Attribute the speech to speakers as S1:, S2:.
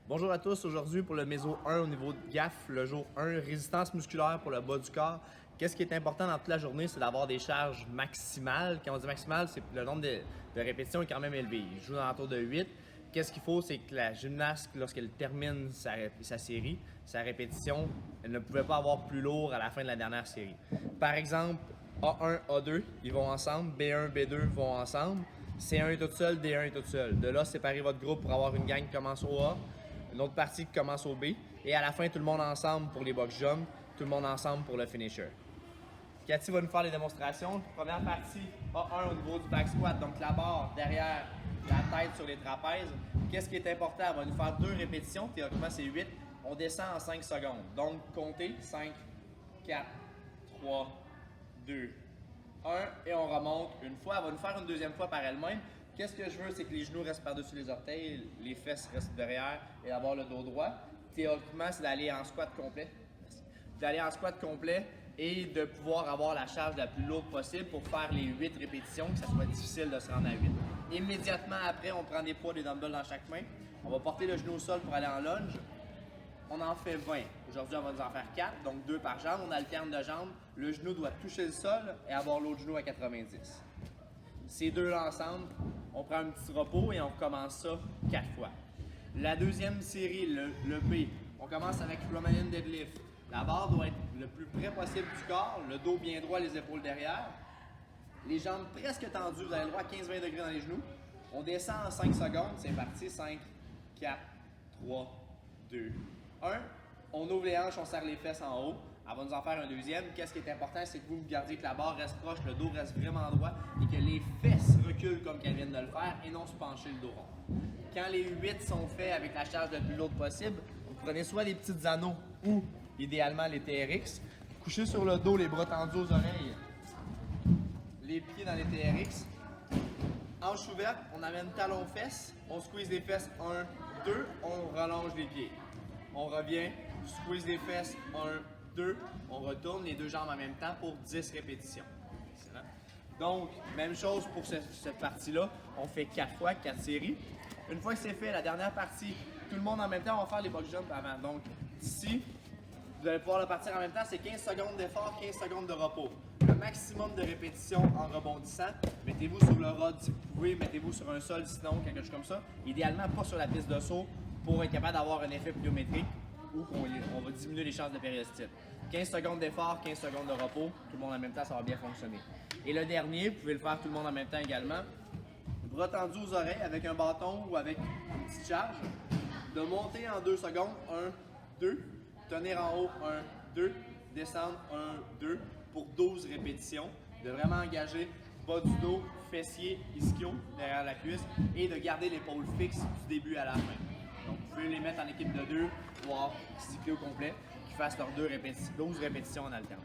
S1: Bonjour à tous, aujourd'hui pour le méso 1 au niveau de GAF, le jour 1, résistance musculaire pour le bas du corps. Qu'est-ce qui est important dans toute la journée, c'est d'avoir des charges maximales. Quand on dit maximale, c'est le nombre de répétitions est quand même élevé. Il joue dans l'entour de 8. Qu'est-ce qu'il faut, c'est que la gymnaste, lorsqu'elle termine sa série, sa répétition, elle ne pouvait pas avoir plus lourd à la fin de la dernière série. Par exemple, A1, A2, ils vont ensemble, B1, B2 vont ensemble, C1 est tout seul, D1 est tout seul. De là, séparez votre groupe pour avoir une gang qui commence au A, une autre partie qui commence au B, et à la fin, tout le monde ensemble pour les box jumps, tout le monde ensemble pour le finisher. Cathy va nous faire les démonstrations. Première partie, A1 au niveau du back squat, donc la barre derrière la tête sur les trapèzes. Qu'est-ce qui est important? Elle va nous faire 2 répétitions, théoriquement c'est 8. On descend en 5 secondes. Donc, comptez 5, 4, 3, 2, 1 et on remonte une fois. Elle va nous faire une deuxième fois par elle-même. Qu'est-ce que je veux, c'est que les genoux restent par-dessus les orteils, les fesses restent derrière et avoir le dos droit. Théoriquement, c'est d'aller en squat complet. D'aller en squat complet et de pouvoir avoir la charge la plus lourde possible pour faire les 8 répétitions, que ça soit difficile de se rendre à 8. Immédiatement après, on prend des poids, des dumbbells dans chaque main. On va porter le genou au sol pour aller en lunge. On en fait 20. Aujourd'hui, on va nous en faire 4, donc 2 par jambe. On alterne de jambes. Le genou doit toucher le sol et avoir l'autre genou à 90. Ces deux-là ensemble, on prend un petit repos et on recommence ça 4 fois. La deuxième série, le B, on commence avec Romanian Deadlift. La barre doit être le plus près possible du corps, le dos bien droit, les épaules derrière. Les jambes presque tendues, vous avez le droit à 15-20 degrés dans les genoux. On descend en 5 secondes, c'est parti, 5, 4, 3, 2, 1. On ouvre les hanches, on serre les fesses en haut. Elle va nous en faire un deuxième. Qu'est-ce qui est important, c'est que vous gardiez que la barre reste proche, le dos reste vraiment droit et que les fesses reculent comme qu'elles viennent de le faire et non se pencher le dos rond. Quand les 8 sont faits avec la charge la plus lourde possible, vous prenez soit des petites anneaux ou idéalement les TRX. Couchez sur le dos, les bras tendus aux oreilles, les pieds dans les TRX. Hanche ouverte, on amène talon fesses, on squeeze les fesses 1, 2, on relonge les pieds. On revient, squeeze les fesses 1, 2, on retourne les deux jambes en même temps pour 10 répétitions. Excellent. Donc, même chose pour cette partie-là, on fait 4 fois, 4 séries. Une fois que c'est fait, la dernière partie, tout le monde en même temps, on va faire les box jumps avant. Donc, d'ici, vous allez pouvoir le partir en même temps, c'est 15 secondes d'effort, 15 secondes de repos. Le maximum de répétitions en rebondissant, mettez-vous sur le rod si vous pouvez, mettez-vous sur un sol sinon, quelque chose comme ça. Idéalement, pas sur la piste de saut pour être capable d'avoir un effet pliométrique ou qu'on va diminuer les chances de périostite. 15 secondes d'effort, 15 secondes de repos, tout le monde en même temps, ça va bien fonctionner. Et le dernier, vous pouvez le faire tout le monde en même temps également. Bras tendus aux oreilles avec un bâton ou avec une petite charge. De monter en 2 secondes, 1, 2. Tenir en haut, 1, 2. Descendre, 1, 2. Pour 12 répétitions. De vraiment engager bas du dos, fessier, ischio derrière la cuisse et de garder l'épaule fixe du début à la fin. Donc, vous pouvez les mettre en équipe de 2, voire cycler au complet, qui fassent leurs 12 répétitions en alternance.